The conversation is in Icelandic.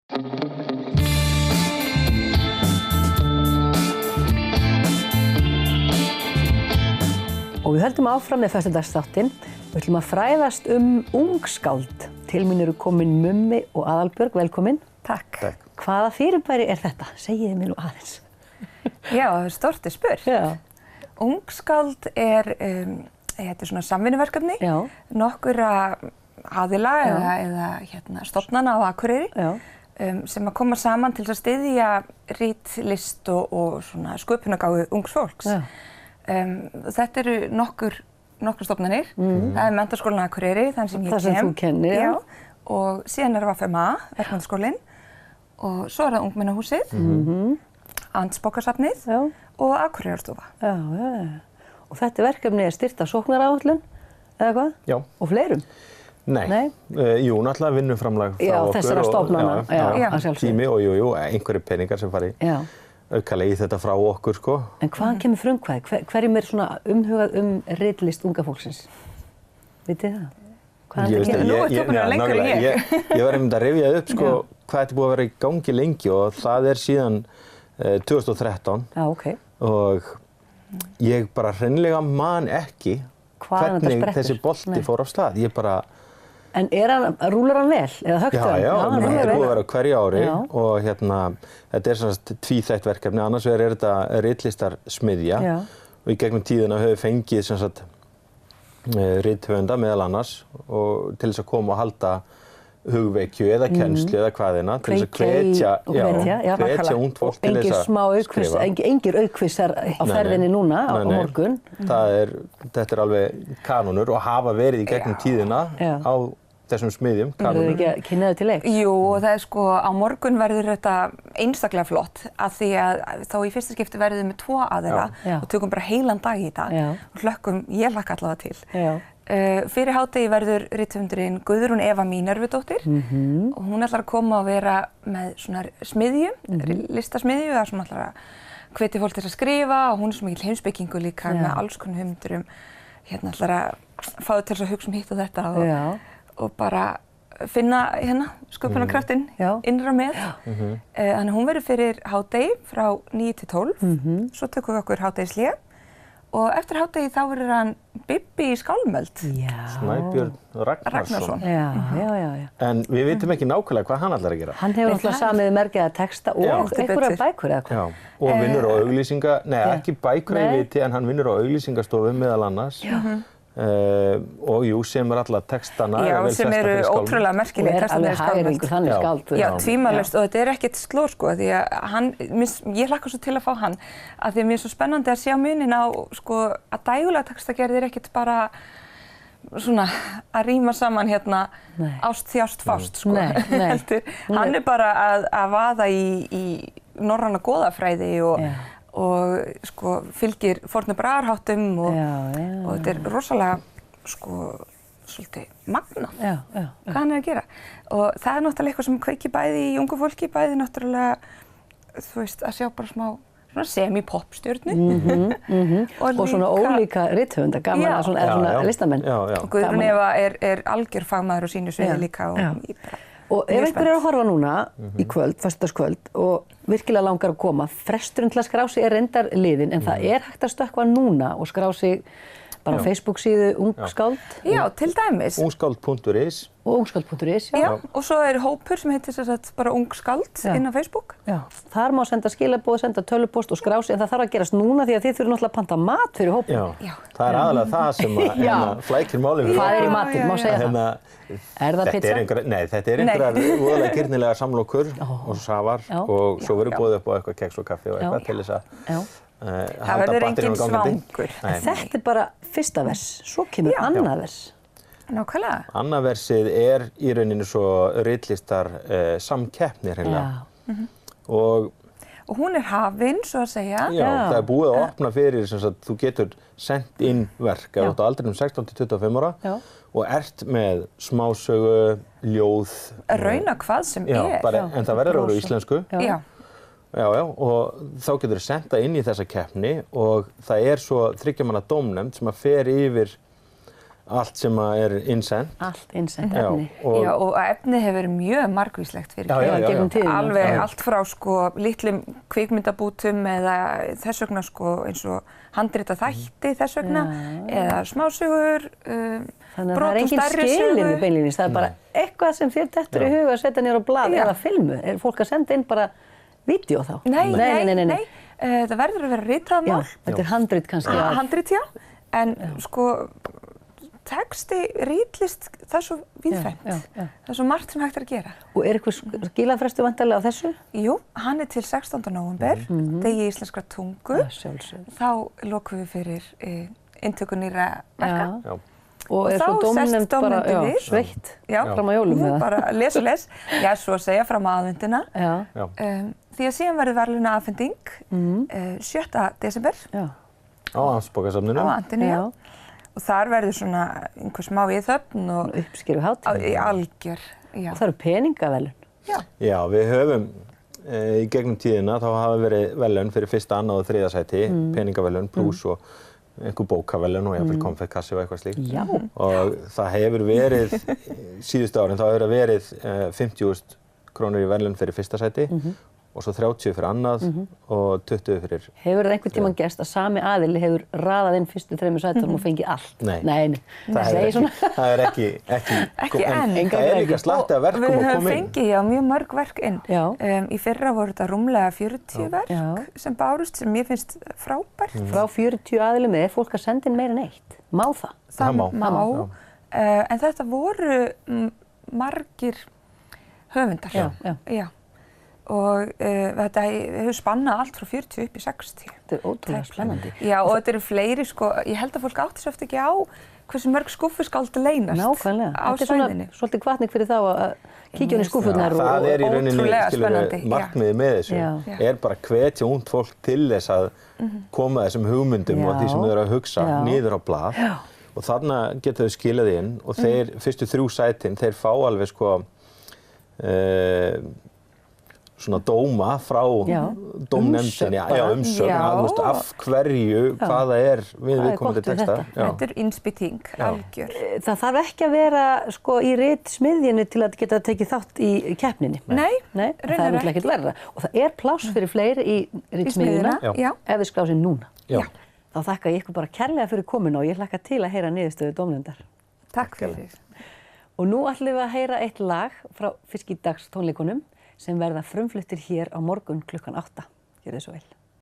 Og við höldum áfram með föstudagsþáttinn. Við ætlum að fræðast ungskáld. Til mín eru komin Mummi og Aðalbjörg, velkomin. Takk. Hvaða fyrirbæri þetta? Segiði mér nú aðeins. Já, það stort spurt. Já. Ungskáld þetta svona samvinnuverkefni. Já. Nokkura aðila eða stofnana á Akureyri sem að koma saman til að styðja ritlist og svona sköpunargáfu ungs fólks. Þetta eru nokkur stofnanir. Það er Menntaskólinn á Akureyri, þann sem ég kem. Það sem þú kennir, já. Og síðan er VFMA, Verkmenntaskólinn, og svo er það Ungmennahúsið, Andnsbókasafnið og Akureyrarstofa. Já. Og þetta verkefni er styrkt af sóknaráætlun, eða hvað? Já. Og fleirum? Nei. Jú, náttúrulega vinnuframlag frá okkur. Já, þessara stofnana. Já, tími og einhverjir peningar sem fari aukalega í þetta frá okkur, sko. En hvaðan kemur frumkvæði? Hverjum er svona umhugað ritlist unga fólksins? Vitið það? Nú ert þú búin að lengur en ég. Ég var einmitt að rifja upp, sko, hvað þetta er búið að vera í gangi lengi og það er síðan 2013. Já, ok. Og ég bara hreinlega man ekki hvernig þessi bolti fór af stað. En rúlar hann vel, eða högt hann? Já, þetta er búið að vera hverju ári og þetta er svona tvíþætt verkefni. Annars vegar er þetta ritlistarsmiðja og í gegnum tíðina höfum við fengið sem sagt rithöfunda meðal annars og til þess að koma og halda hugvekju eða kennslu eða hvaðina til þess að hvetja ungt fólk til þess að skrifa. Engir aukvissar á ferðinni núna á morgun. Þetta er alveg kanónur og hafa verið í gegnum tíðina á þessum smiðjum, kanónur. Verður ekki að kynna þau til leiks? Jú, og það er sko, á morgun verður þetta einstaklega flott af því að þá í fyrsta skipti verðum við með 2 aðila og tökum bara heilan dag í þetta og ég hlakka allavega til. Fyrir hádegi verður rithöfundurinn Guðrún Eva Mínervudóttir og hún ætlar að koma og vera með svona smiðju, listasmiðju þar sem ætlar að hvetja fólk til að skrifa og hún er svo mikil heimspekingur líka með alls konar hugmyndir ætlar að fá þau til að hugsa um hitt og þetta og bara finna sköpunarkraftinn innra með. Þannig hún verður fyrir hádegi frá 9 til 12, svo tökum við okkur hádegishlé og eftir hádegi þá verður hann Bibbi í skálmöld. Snæbjörn Ragnarsson. Já. En við vitum ekki nákvæmlega hvað hann ætlar að gera. Hann hefur náttúrulega samið merkjaða texta og einhverja bækur eða hvað. Og vinnur á ekki bækur ég viti, en hann vinnur á auglýsingastofu meðal annars. Og semur alla textana. Já, sem eru ótrúlega merkilegir textarnir í skálmöld. Þannig skáld. Já, tvímælalaust og þetta er ekkert slór sko, því að ég hlakka svo til að fá hann, af því að mér er svo spennandi að sjá munin á sko að dægulega textagerð er ekkert bara svona að ríma saman ást, þjást, fást sko. Hann er bara að vaða í norræna goðafræði og sko fylgir fornu bragarháttum og þetta er rosalega sko svolítið magnað hvað hann er að gera og það er náttúrulega eitthvað sem kveikir bæði í ungu fólki, bæði náttúrulega þú veist að sjá bara smá svona semi-pop-stjörnu og svona ólíka rithöfunda, gaman að svona listamenn. Guðrún Eva er algjör fagmaður á sínu sviði líka og ef einhver er að horfa núna í kvöld, föstudagskvöld og virkilega langar að koma, fresturinn til að skrá sig er reyndar liðinn en það er hægt að stökkva núna og skrá sig bara á Facebook-síðu Ungskáld. Já, til dæmis. Ungskáld.is og ungskáld.is, já. Og svo er hópur sem heitir bara Ungskáld inn á Facebook. Já, þar má senda skilaboð, senda tölvupóst og skrá sig en það þarf að gerast núna því að þið þurfum náttúrulega að panta mat fyrir hópin. Já, það er aðalega það sem flækir málið. Hvað er í matinn, má segja það? Er það pizza? Nei, þetta er einhverjar voðalega girnilega samlokur og safar og svo verður boðið upp á eitthvað keks og kaffi og eitthvað til þess að það verður enginn svangur. Þetta er bara fyrsta vers, svo kemur annað vers. Nákvæmlega. Annað versið er í rauninni svo ritlistar samkeppni hreinlega. Og hún er hafin, svo að segja. Já, það er búið að opna fyrir sem sagt, þú getur sendt inn verk á aldrinum 16 til 25 ára og ert með smásögu, ljóð. Rauna hvað sem er. En það verður á íslensku. Já, og þá getur þú senda inn í þessa keppni og það er svo 3 manna dómnefnd sem að fer yfir allt sem innsent. Allt innsent efni. Já, og efni hefur verið mjög margvíslegt fyrir gegnum tíðina. Alveg allt frá sko litlum kvikmyndabútum eða þess vegna sko eins og handrita þætti þess vegna eða smásögur, þannig að það engin skilyrði beinlínis, það bara eitthvað sem þér dettur í huga að setja niður á blað eða filmu. Er fólk að senda inn bara vídeo þá? Nei. Það verður að vera ritað mál. Þetta handrit kannski. Handrit, já. En sko texti, ritlist, það er svo víðfeðmt. Það er svo margt sem hægt að gera. Og eitthvað skilafrestur væntanlega á þessu? Jú, hann til 16. nóvember, degi íslenskrar tungu. Þá lokum við fyrir inntöku nýrra verka. Og þá sest dómnefndin við. Sveitt fram á jólum eða? Bara les og les. Já, svo að segja fram á aðvendina. Því að síðan verður verðlauna afhending 7. desember. Á Amtsbókasafninu. Á Antinu, já. Og þar verður svona einhver smá viðhöfn og uppskeruhátíð. Algjör, já. Og það eru peningaverðlaun. Já, við höfum í gegnum tíðina þá hafa verið verðlaun fyrir 1., 2. og 3. sæti, peningaverðlaun pluss og einhver bókaverðlaun og jafnvel konfektkassi og eitthvað slíkt. Já. Og það hefur verið, síðustu árin, þá hefur það verið 50.000 krónur í verðlaun fyrir 1. sæti og svo 30 fyrir annað og 20 fyrir... Hefur það einhvern tímann gerst að sami aðili hefur raðað inn fyrstu 3 sætunum og fengið allt? Nei. Það er ekki enn. Það er líka slatti af verkum að koma inn. Við höfum fengið mjög mörg verk inn. Í fyrra voru þetta rúmlega 40 verk sem bárust sem mér finnst frábært. Frá 40 aðilum er fólk að senda inn meira en eitt. Má það? Það má. En þetta voru margir höfundar. Já. Og þetta hefur spannað allt frá 40 upp í 60. Þetta er ótrúlega spennandi. Já, og þetta eru fleiri sko, ég held að fólk átti svo oft ekki á hversu mörg skúffuskáld leynast á svæðinu. Þetta er svona svolítið hvatning fyrir þá að kíkja inn í skúffurnar og það er í rauninni markmiðið með þessu. Er bara hvetja ungt fólk til þess að koma þessum hugmyndum og því sem þau eru að hugsa niður á blað. Og þarna geta þau skilað inn og þeir, fyrstu 3 sætin, þeir fá alveg sko svona dóma frá dómnefndinni, umsögn, af hverju, hvaða við viðkomandi texta. Þetta er innspýting, algjör. Það þarf ekki að vera sko í ritsmiðjunni til að geta tekið þátt í keppninni. Nei, það er ekkert verra. Og það er pláss fyrir fleiri í ritsmiðjuna ef þið skrá sig núna. Þá þakka ég ykkur bara kærlega fyrir komuna og ég hlakka til að heyra niðurstöðu dómnefndar. Takk fyrir. Og nú ætlum við að heyra eitt lag frá Fiskidagstónleikunum sem verða frumfluttir hér á morgun klukkan 8. Gjörið svo vel.